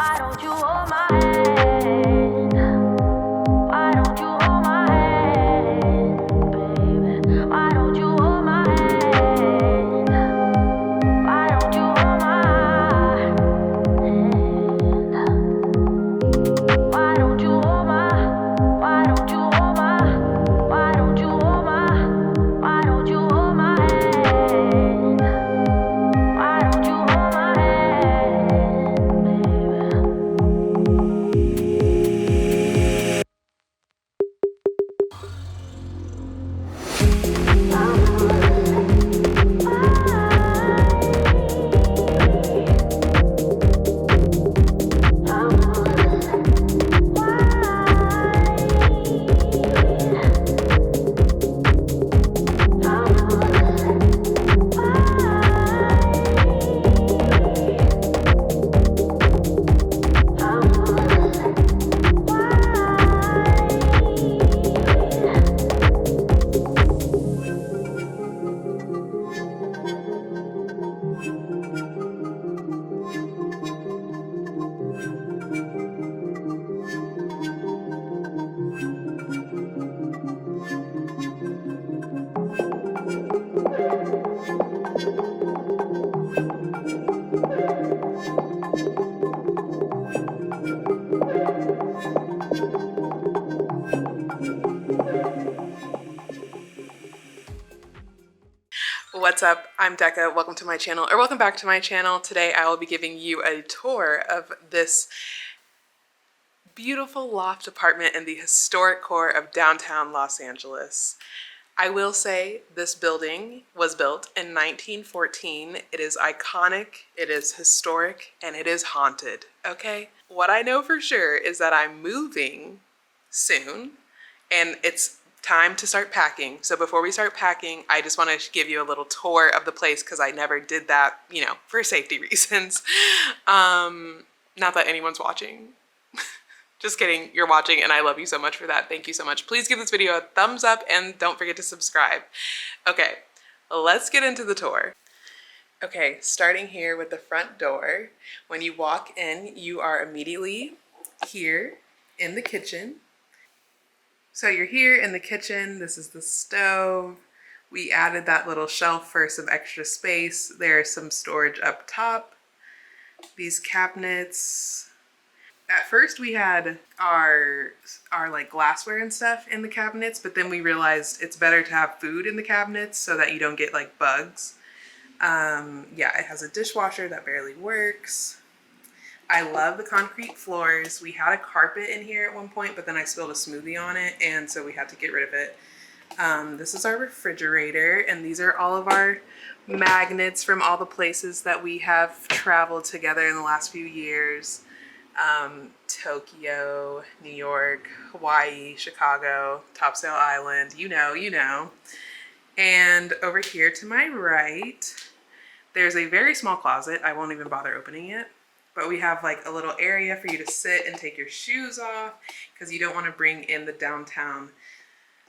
Why don't you hold my hand? Why don't you hold my hand, baby? Why don't you hold my hand? Why don't you hold my hand? Why don't you hold my? Why don't you hold my? Why don't you hold my? Why don't you hold my hand? Why don't you hold my hand, baby? What's up? I'm Deka. Welcome to my channel, or welcome back to my channel. Today I will be giving you a tour of this beautiful loft apartment in the historic core of downtown Los Angeles. I will say this building was built in 1914. It is iconic, it is historic, and it is haunted, okay? What I know for sure is that I'm moving soon, and it's time to start packing. So before we start packing, I just want to give you a little tour of the place because I never did that, you know, for safety reasons. Not that anyone's watching. Just kidding, you're watching and I love you so much for that. Thank you so much. Please give this video a thumbs up and don't forget to subscribe. Okay, let's get into the tour. Okay, starting here with the front door. When you walk in, you are immediately here in the kitchen. So you're here in the kitchen. This is the stove. We added that little shelf for some extra space. There's some storage up top. These cabinets. At first we had our like glassware and stuff in the cabinets, but then we realized it's better to have food in the cabinets so that you don't get like bugs. Yeah, it has a dishwasher that barely works. I love the concrete floors. We had a carpet in here at one point, but then I spilled a smoothie on it, and so we had to get rid of it. This is our refrigerator, and these are all of our magnets from all the places that we have traveled together in the last few years. Tokyo, New York, Hawaii, Chicago, Topsail Island, you know. And over here to my right, there's a very small closet. I won't even bother opening it. But we have like a little area for you to sit and take your shoes off because you don't want to bring in the downtown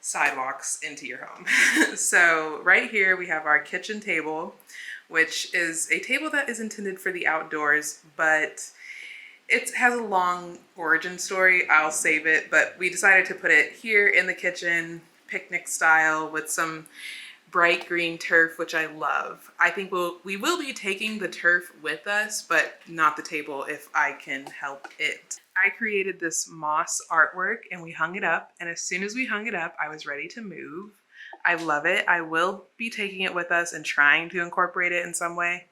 sidewalks into your home. So right here we have our kitchen table, which is a table that is intended for the outdoors, but it has a long origin story. I'll save it, but we decided to put it here in the kitchen, picnic style, with some bright green turf, which I love. I think we will be taking the turf with us, but not the table if I can help it. I created this moss artwork and we hung it up, and as soon as we hung it up, I was ready to move. I love it. I will be taking it with us and trying to incorporate it in some way.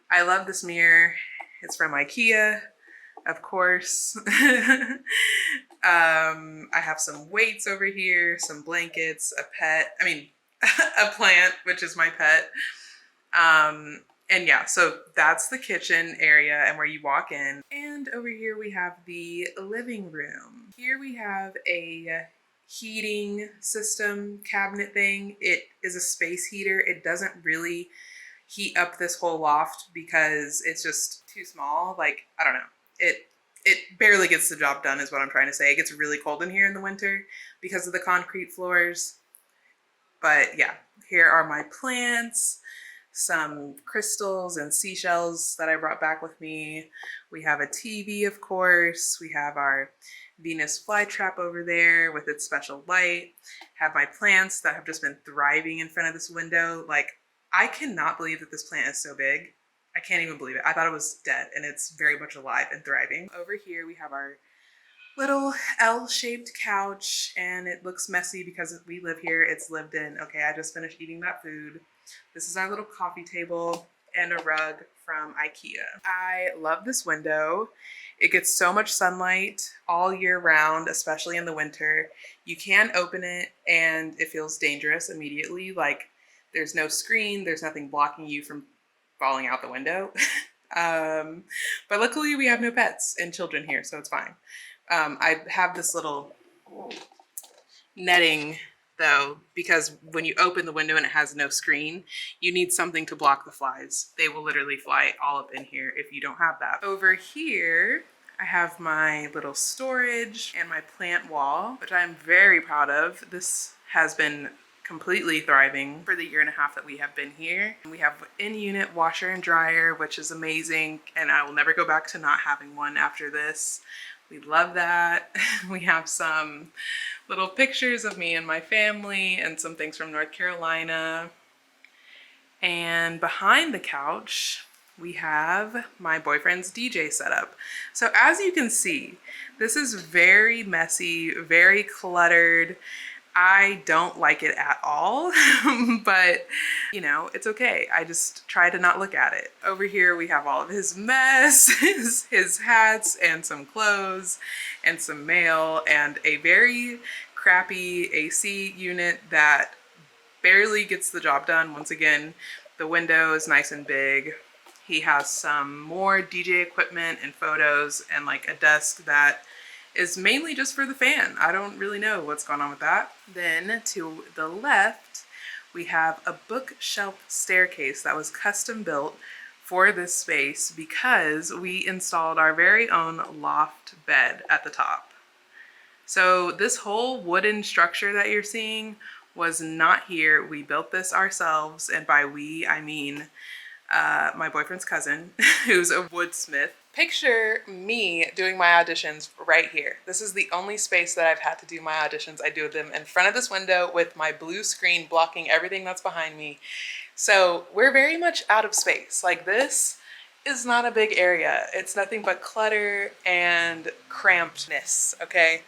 I love this mirror. It's from IKEA, of course. I have some weights over here, some blankets, a plant, which is my pet. And yeah, so that's the kitchen area and where you walk in. And over here we have the living room. Here we have a heating system cabinet thing. It is a space heater. It doesn't really heat up this whole loft because it's just too small. Like, I don't know. It barely gets the job done is what I'm trying to say. It gets really cold in here in the winter because of the concrete floors. But yeah, here are my plants. some crystals and seashells that I brought back with me. We have a TV, of course. We have our Venus flytrap over there with its special light. Have my plants that have just been thriving in front of this window. Like, I cannot believe that this plant is so big. I can't even believe it. I thought it was dead, and it's very much alive and thriving. Over here we have our little L-shaped couch, and it looks messy because we live here. It's lived in. Okay, I just finished eating that food. This is our little coffee table and a rug from IKEA. I love this window. It gets so much sunlight all year round, especially in the winter. You can open it and it feels dangerous immediately. Like, there's no screen, there's nothing blocking you from falling out the window. But luckily we have no pets and children here, so it's fine. I have this little netting though, because when you open the window and it has no screen, you need something to block the flies. They will literally fly all up in here if you don't have that. Over here, I have my little storage and my plant wall, which I'm very proud of. This has been completely thriving for the year and a half that we have been here. We have in-unit washer and dryer, which is amazing, and I will never go back to not having one after this. We love that. We have some little pictures of me and my family and some things from North Carolina. And behind the couch, we have my boyfriend's DJ setup. So as you can see, this is very messy, very cluttered. I don't like it at all, but you know, it's okay. I just try to not look at it. Over here, we have all of his mess, his hats and some clothes and some mail and a very crappy AC unit that barely gets the job done. Once again, the window is nice and big. He has some more DJ equipment and photos and like a desk that is mainly just for the fan. I don't really know what's going on with that. Then to the left, we have a bookshelf staircase that was custom built for this space because we installed our very own loft bed at the top. So this whole wooden structure that you're seeing was not here. We built this ourselves, and by we, I mean my boyfriend's cousin, who's a woodsmith. Picture me doing my auditions right here. This is the only space that I've had to do my auditions. I do them in front of this window with my blue screen blocking everything that's behind me. So we're very much out of space. Like, this is not a big area. It's nothing but clutter and crampedness, okay?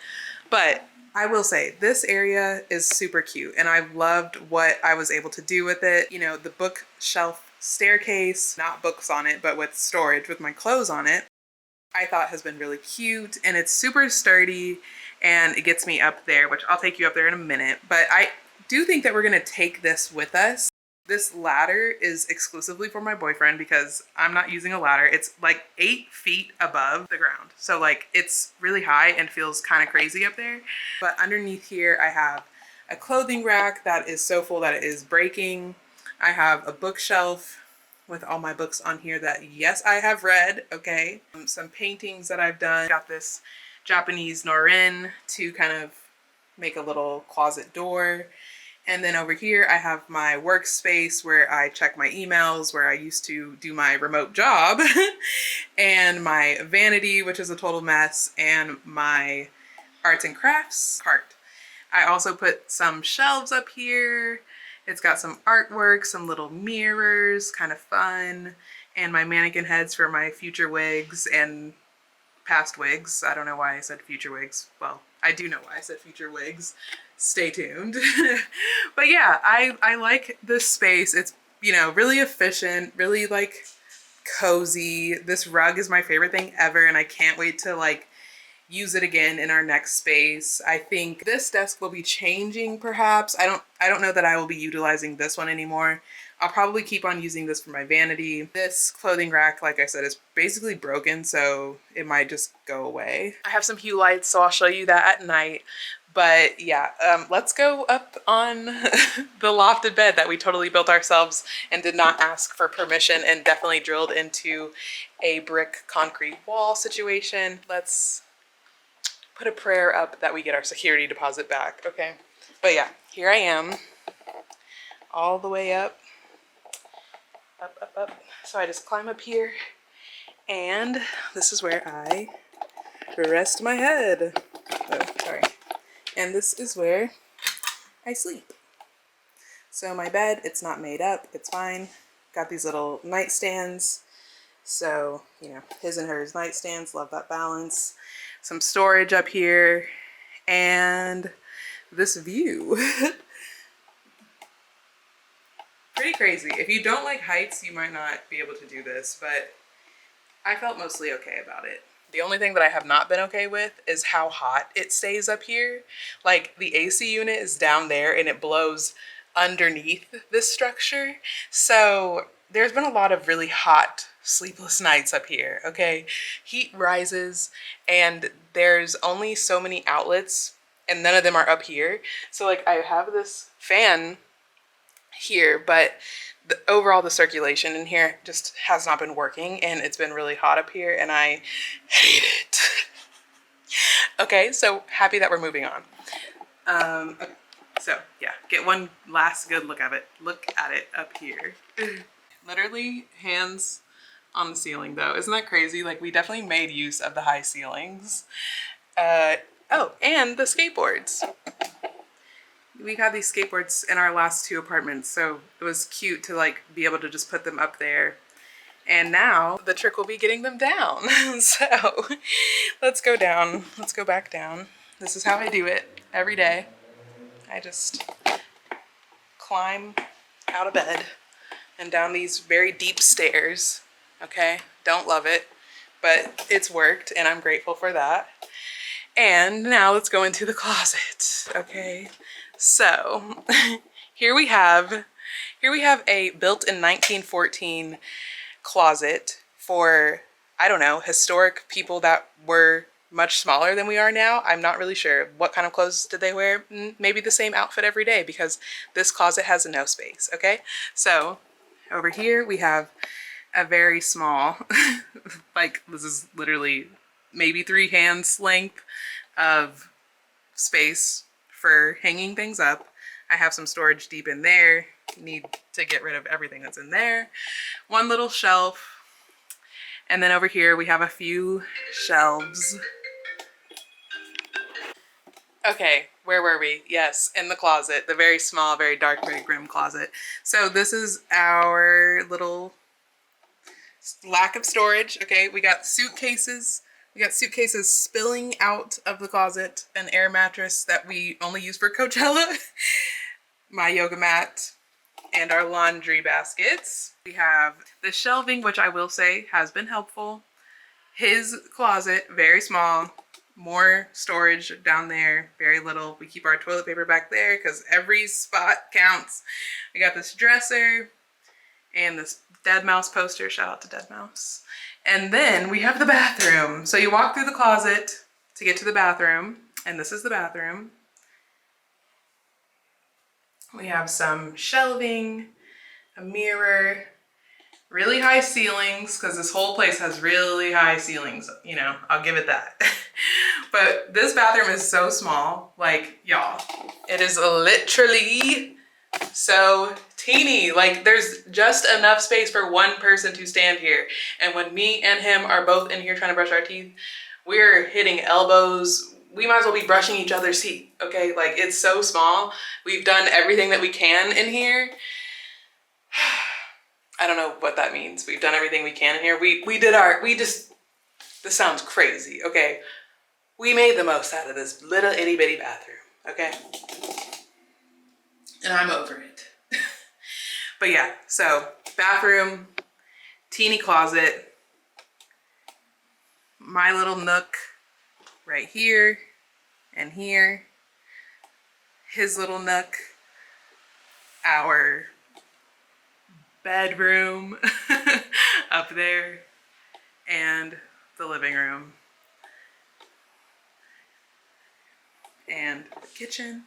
But I will say this area is super cute and I loved what I was able to do with it. You know, the bookshelf staircase, not books on it, but with storage with my clothes on it, I thought has been really cute, and it's super sturdy and it gets me up there, which I'll take you up there in a minute. But I do think that we're gonna take this with us. This ladder is exclusively for my boyfriend because I'm not using a ladder. It's like 8 feet above the ground. So like, it's really high and feels kind of crazy up there. But underneath here, I have a clothing rack that is so full that it is breaking. I have a bookshelf with all my books on here that, yes, I have read, okay? Some paintings that I've done. Got this Japanese norin to kind of make a little closet door. And then over here, I have my workspace where I check my emails, where I used to do my remote job, and my vanity, which is a total mess, and my arts and crafts cart. I also put some shelves up here. It's got some artwork, some little mirrors, kind of fun, and my mannequin heads for my future wigs and past wigs. I don't know why I said future wigs. Well, I do know why I said future wigs. Stay tuned. But yeah, I like this space. It's, you know, really efficient, really like cozy. This rug is my favorite thing ever, and I can't wait to like use it again in our next space. I think this desk will be changing perhaps. I don't know that I will be utilizing this one anymore. I'll probably keep on using this for my vanity. This clothing rack, like I said, is basically broken, so it might just go away. I have some hue lights, so I'll show you that at night. But yeah, let's go up on the lofted bed that we totally built ourselves and did not ask for permission, and definitely drilled into a brick concrete wall situation. Let's put a prayer up that we get our security deposit back, okay? But yeah, here I am, all the way up up. So I just climb up here, and this is where I rest my head. Oh, sorry. And this is where I sleep. So my bed, it's not made up, it's fine. Got these little nightstands. So, you know, his and hers nightstands, love that balance. Some storage up here, and this view. Pretty crazy. If you don't like heights, you might not be able to do this, but I felt mostly okay about it. The only thing that I have not been okay with is how hot it stays up here. Like, the AC unit is down there and it blows underneath this structure. So there's been a lot of really hot, sleepless nights up here, okay? Heat rises and there's only so many outlets and none of them are up here. So like, I have this fan here, but overall the circulation in here just has not been working, and it's been really hot up here and I hate it. Okay, so happy that we're moving on. Okay, so yeah, get one last good look at it. Look at it up here. Literally hands on the ceiling though. Isn't that crazy? Like, we definitely made use of the high ceilings. Oh, and the skateboards. We've had these skateboards in our last 2 apartments, so it was cute to like be able to just put them up there. And now the trick will be getting them down. So let's go down. Let's go back down. This is how I do it every day. I just climb out of bed and down these very deep stairs. Okay, don't love it, but it's worked and I'm grateful for that. And now let's go into the closet. Okay. So here we have a built in 1914 closet for, I don't know, historic people that were much smaller than we are now. I'm not really sure what kind of clothes did they wear. Maybe the same outfit every day, because this closet has no space. Okay, so over here we have a very small, like, this is literally maybe 3 hands length of space for hanging things up. I have some storage deep in there. Need to get rid of everything that's in there. One little shelf. And then over here we have a few shelves. Okay, where were we? Yes, in the closet. The very small, very dark, very grim closet. So this is our little lack of storage. Okay, we got suitcases. We got suitcases spilling out of the closet, an air mattress that we only use for Coachella, my yoga mat, and our laundry baskets. We have the shelving, which I will say has been helpful. His closet, very small, more storage down there, very little. We keep our toilet paper back there because every spot counts. We got this dresser and this Dead Mouse poster. Shout out to Dead Mouse. And then we have the bathroom. So you walk through the closet to get to the bathroom, and this is the bathroom. We have some shelving, a mirror, really high ceilings, because this whole place has really high ceilings, you know, I'll give it that. But this bathroom is so small, like, y'all, it is literally so teeny. Like, there's just enough space for one person to stand here. And when me and him are both in here trying to brush our teeth, we're hitting elbows. We might as well be brushing each other's teeth, okay? Like, it's so small. We've done everything that we can in here. I don't know what that means. We've done everything we can in here. This sounds crazy, okay? We made the most out of this little itty bitty bathroom, okay? And I'm over it. But yeah, so bathroom, teeny closet, my little nook right here and here, his little nook, our bedroom up there, and the living room, and the kitchen.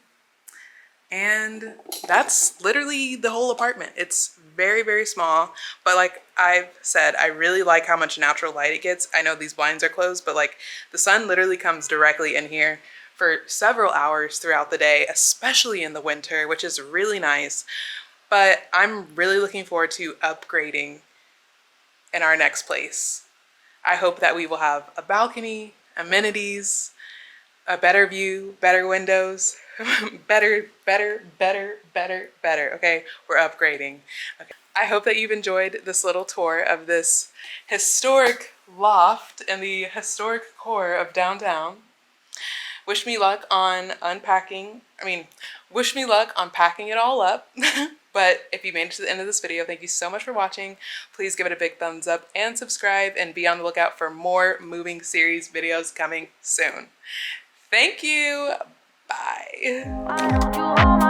And that's literally the whole apartment. It's very, very small, but like I've said, I really like how much natural light it gets. I know these blinds are closed, but like the sun literally comes directly in here for several hours throughout the day, especially in the winter, which is really nice. But I'm really looking forward to upgrading in our next place. I hope that we will have a balcony, amenities, a better view, better windows, better, better, better, better, better. Okay, we're upgrading. Okay. I hope that you've enjoyed this little tour of this historic loft in the historic core of downtown. Wish me luck on wish me luck on packing it all up. But if you made it to the end of this video, thank you so much for watching. Please give it a big thumbs up and subscribe, and be on the lookout for more moving series videos coming soon. Thank you. Bye. Why don't you hold